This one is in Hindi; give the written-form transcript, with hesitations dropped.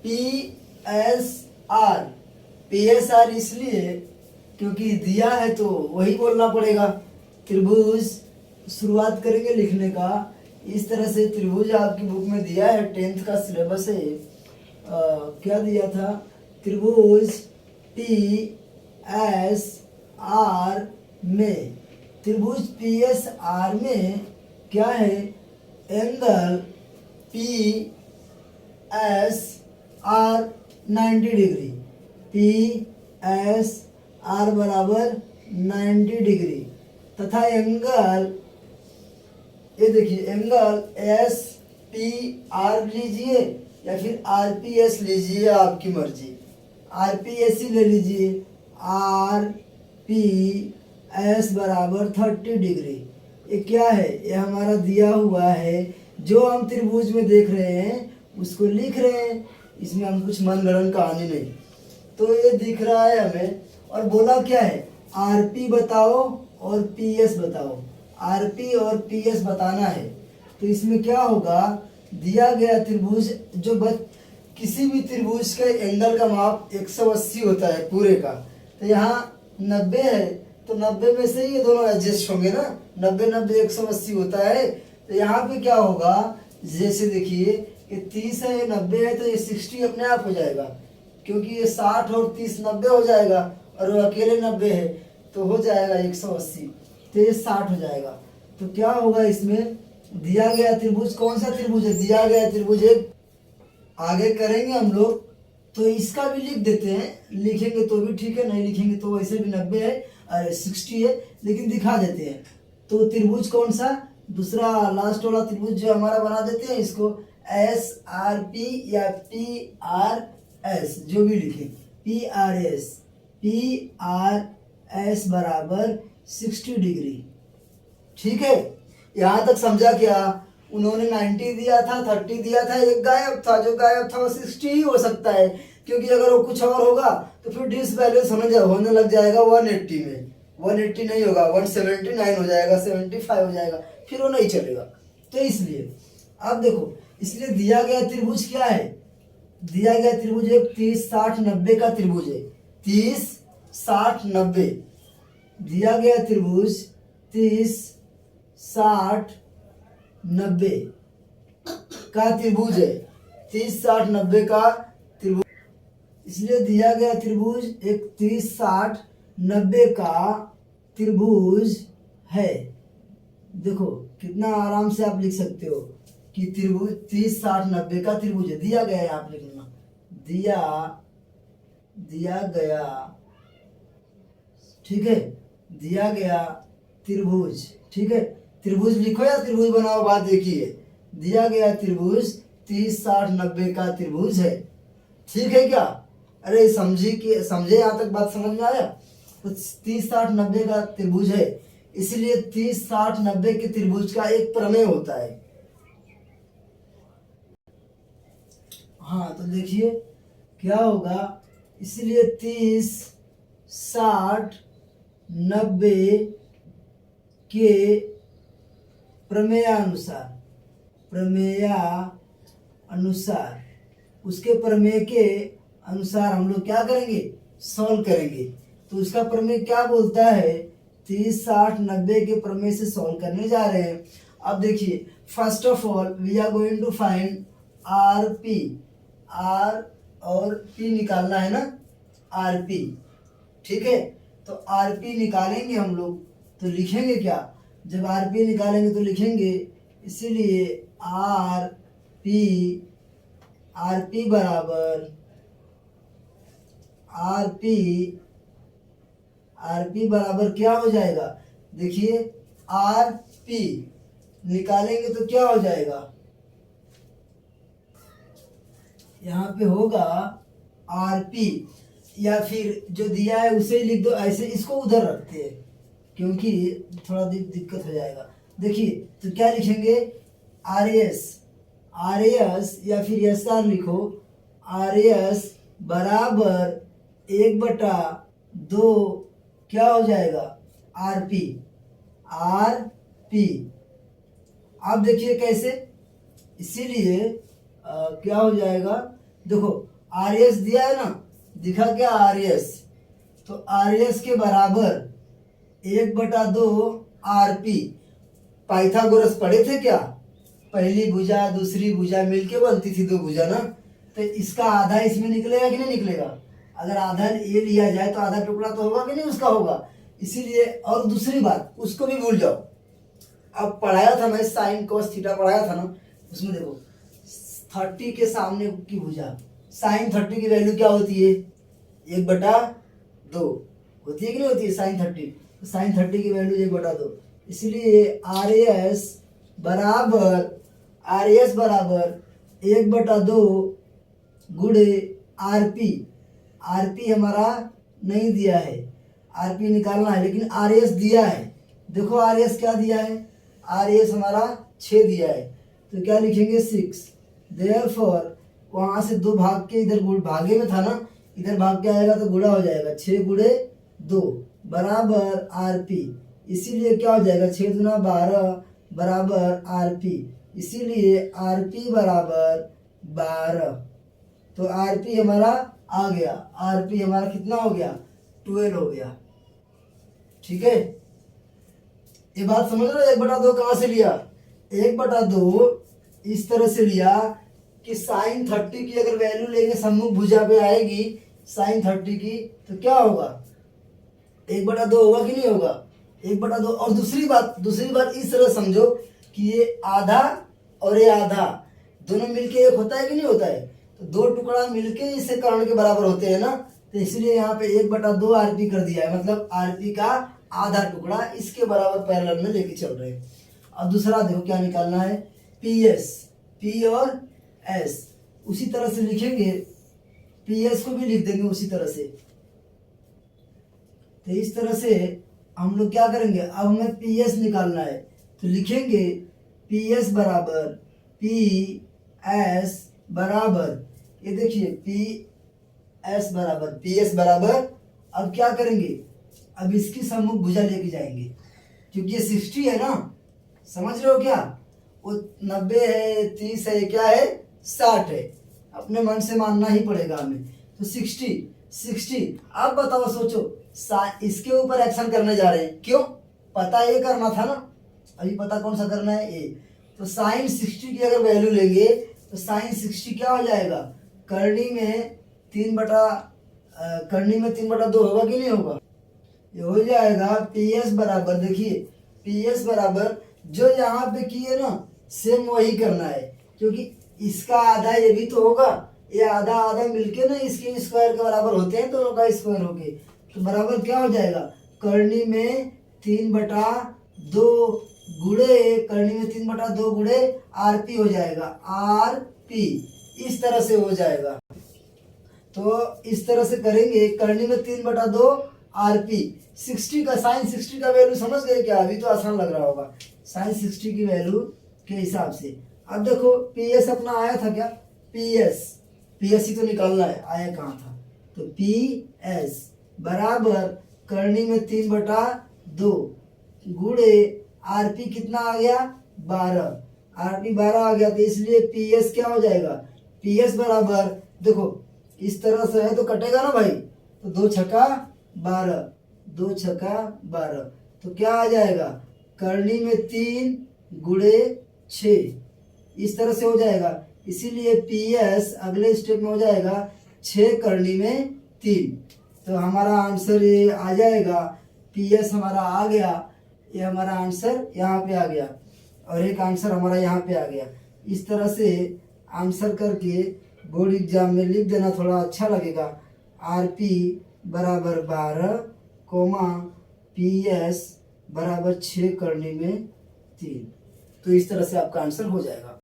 PSR, PSR इसलिए क्योंकि दिया है तो वही बोलना पड़ेगा। त्रिभुज शुरुआत करेंगे लिखने का। इस तरह से त्रिभुज आपकी बुक में दिया है, 10th का सिलेबस है। क्या दिया था? त्रिभुज PSR में, त्रिभुज PSR में क्या है? एंगल PSR 90 डिग्री, PSR बराबर 90 डिग्री तथा एंगल, ये देखिए एंगल SPR लीजिए या फिर RPS लीजिए, आपकी मर्जी। RPS ही ले लीजिए। RPS बराबर 30 डिग्री। ये क्या है? ये हमारा दिया हुआ है, जो हम त्रिभुज में देख रहे हैं उसको लिख रहे हैं। इसमें हम कुछ मनगढ़ंत कहानी नहीं। तो ये दिख रहा है हमें, और बोला क्या है? RP बताओ और PS बताओ। RP और PS बताना है। तो इसमें क्या होगा? दिया गया त्रिभुज, जो किसी भी त्रिभुज के एंगल का माप 180 होता है पूरे का। तो यहाँ 90 है, तो 90 में से ये दोनों एडजस्ट होंगे ना। 90 90 180 होता है। तो यहाँ पे क्या होगा? जैसे देखिए ये 30 है, ये 90 है, तो ये 60 अपने आप हो जाएगा, क्योंकि ये 60 और 30 90 हो जाएगा, और वो अकेले 90 है तो हो जाएगा 180, तो ये 60 हो जाएगा। तो क्या होगा इसमें? दिया गया त्रिभुज, कौन सा त्रिभुज है? दिया गया त्रिभुज एक। आगे करेंगे हम लोग, तो इसका भी लिख देते हैं। लिखेंगे तो भी ठीक है, नहीं लिखेंगे तो वैसे भी 90 है और 60 है, लेकिन दिखा देते हैं। तो त्रिभुज कौन सा? दूसरा लास्ट वाला त्रिभुज जो हमारा बना देते हैं, इसको SRP या PRS, जो भी लिखे, PRS बराबर 60 डिग्री। ठीक है, यहाँ तक समझा क्या? उन्होंने 90 दिया था, 30 दिया था, एक गायब था, जो गायब था वो 60 ही हो सकता है, क्योंकि अगर वो कुछ और होगा तो फिर डिसबैलेंस होने लग जाएगा 180 में। 180 नहीं होगा, 179 हो जाएगा, 75 हो जाएगा, फिर वो नहीं चलेगा। तो इसलिए अब देखो, इसलिए दिया गया त्रिभुज क्या है? दिया गया त्रिभुज एक 30 60 90 का त्रिभुज है। 30 60 90 दिया गया त्रिभुज 30 60 90 का त्रिभुज है। 30 60 90 का त्रिभुज, इसलिए दिया गया त्रिभुज एक 30 60 90 का त्रिभुज है। देखो कितना आराम से आप लिख सकते हो कि त्रिभुज 30 60 90 का त्रिभुज है। दिया गया है, आप लिख लेना, दिया गया, ठीक है, दिया गया त्रिभुज। ठीक है, त्रिभुज लिखो या त्रिभुज बनाओ, बात देखिए। दिया गया त्रिभुज 30 60 90 का त्रिभुज है। ठीक है क्या? अरे समझे यहाँ तक बात समझ में आया? तो 30 60 90 का त्रिभुज है, इसलिए 30 60 90 के त्रिभुज का एक प्रमेय होता है। हाँ, तो देखिए क्या होगा? इसलिए 30 60 90 के प्रमेयानुसार उसके प्रमेय के अनुसार हम लोग क्या करेंगे? सॉल्व करेंगे। तो उसका प्रमेय क्या बोलता है? 30 60 90 के प्रमेय से सॉल्व करने जा रहे हैं। अब देखिए, first of all we are going to find RP। R और P निकालना है ना, RP। ठीक है, तो RP निकालेंगे हम लोग, तो लिखेंगे क्या? जब RP निकालेंगे तो लिखेंगे, इसीलिए RP बराबर RP बराबर क्या हो जाएगा? देखिए RP निकालेंगे तो क्या हो जाएगा? यहाँ पे होगा RP, या फिर जो दिया है उसे ही लिख दो, ऐसे इसको उधर रखते हैं क्योंकि थोड़ा दिक्कत हो जाएगा। देखिए तो क्या लिखेंगे? RAS या फिर SR लिखो। RAS बराबर 1/2 क्या हो जाएगा? RP। आप देखिए कैसे, इसीलिए क्या हो जाएगा? देखो आर एस दिया है ना, दिखा क्या आर एस, तो आर एस के बराबर 1/2 आर पी। पाइथागोरस पढ़े थे क्या, पहली भुजा दूसरी भुजा मिलके बनती थी दो भुजा ना, तो इसका आधा इसमें निकलेगा कि नहीं निकलेगा। अगर आधा ए लिया जाए तो आधा टुकड़ा तो होगा कि नहीं उसका होगा। इसीलिए और दूसरी बात उसको भी भूल जाओ, अब पढ़ाया था मैं साइन कॉस थीटा पढ़ाया था ना, उसमें देखो 30 के सामने की भुजा, साइन 30 की वैल्यू क्या होती है, 1/2 होती है कि नहीं होती है साइन 30। तो साइन 30 की वैल्यू 1/2, इसलिए आर एस बराबर 1/2 गुणे आर पी। आर पी हमारा नहीं दिया है, आर पी निकालना है, लेकिन आर एस दिया है। देखो आर एस क्या दिया है, आर एस हमारा 6 दिया है, तो क्या लिखेंगे 6। देयरफॉर वहाँ से 2 भाग के इधर भागे में था ना, इधर भाग के आएगा तो गुणा हो जाएगा, 6 गुणे 2 बराबर आर पी। इसीलिए क्या हो जाएगा 6 दूना 12 बराबर आर पी, इसीलिए आर पी बराबर 12। तो आर पी हमारा आ गया, आर पी हमारा कितना हो गया 12 हो गया। ठीक है, ये बात समझ रहे हो। 1/2 कहाँ से लिया, 1/2 इस तरह से लिया कि साइन 30 की अगर वैल्यू लेंगे सम्मुख भुजा पे आएगी साइन 30 की, तो क्या होगा 1/2 होगा कि नहीं होगा 1/2। और दूसरी बात इस तरह समझो कि ये आधा और ये आधा दोनों मिलके एक होता है कि नहीं होता है, तो 2 टुकड़ा मिलके इससे कर्ण के बराबर होते हैं ना, तो इसलिए यहाँ पे 1/2 आरपी कर दिया है, मतलब आरपी का आधा टुकड़ा इसके बराबर पैरेलल में लेके चल रहे हैं। अब दूसरा देखो क्या निकालना है, पी एस, पी और एस उसी तरह से लिखेंगे, पी एस को भी लिख देंगे उसी तरह से। तो इस तरह से हम लोग क्या करेंगे, अब हमें पी एस निकालना है, तो लिखेंगे पी एस बराबर पी एस बराबर, ये देखिए पी एस बराबर, अब क्या करेंगे, अब इसकी सम्मुख भुजा लेके जाएंगे, क्योंकि ये 60 है ना, समझ रहे हो क्या, वो 90 है 30 है क्या है 60 है, अपने मन से मानना ही पड़ेगा हमें। तो 60 अब बताओ सोचो, इसके ऊपर एक्शन करने जा रहे हैं, क्यों, पता ये करना था ना, अभी पता कौन सा करना है ए। तो साइन 60 की अगर वैल्यू लेंगे तो साइन 60 क्या हो जाएगा, करनी में 3/2 होगा कि नहीं होगा, ये हो जाएगा पी एस बराबर, देखिए पी एस बराबर जो यहाँ पे किए ना सेम वही करना है, क्योंकि इसका आधा ये भी तो होगा, ये आधा आधा मिलके ना इसके स्क्वायर के बराबर होते हैं, दोनों का स्क्वायर होके, तो बराबर क्या हो जाएगा, करनी में 3/2 गुणे, करनी में 3/2 गुणे आरपी हो जाएगा, आरपी इस तरह से हो जाएगा। तो इस तरह से करेंगे, करनी में 3/2 आरपी, 60 का साइन 60 का वैल्यू समझ गए क्या, अभी तो आसान लग रहा होगा साइन 60 की वैल्यू के हिसाब से। अब देखो पी एस अपना आया था क्या, पी एस ही तो निकालना है, आया कहाँ था, तो पी एस बराबर करनी में 3/2 गुणे आरपी कितना आ गया 12, आरपी 12 आ गया, तो इसलिए पी एस क्या हो जाएगा, पी एस बराबर, देखो इस तरह से है तो कटेगा ना भाई, तो 2 छक्का 12, 2 छक्का 12, तो क्या आ जाएगा, करनी में 3 गुणे 6, इस तरह से हो जाएगा, इसीलिए पी एस अगले स्टेप में हो जाएगा 6 करनी में 3, तो हमारा आंसर ये आ जाएगा, पी एस हमारा आ गया, ये हमारा आंसर यहाँ पे आ गया, और एक आंसर हमारा यहाँ पे आ गया। इस तरह से आंसर करके बोर्ड एग्जाम में लिख देना, थोड़ा अच्छा लगेगा, आर पी बराबर 12 कोमा पी एस बराबर 6 करने में 3, तो इस तरह से आपका आंसर हो जाएगा।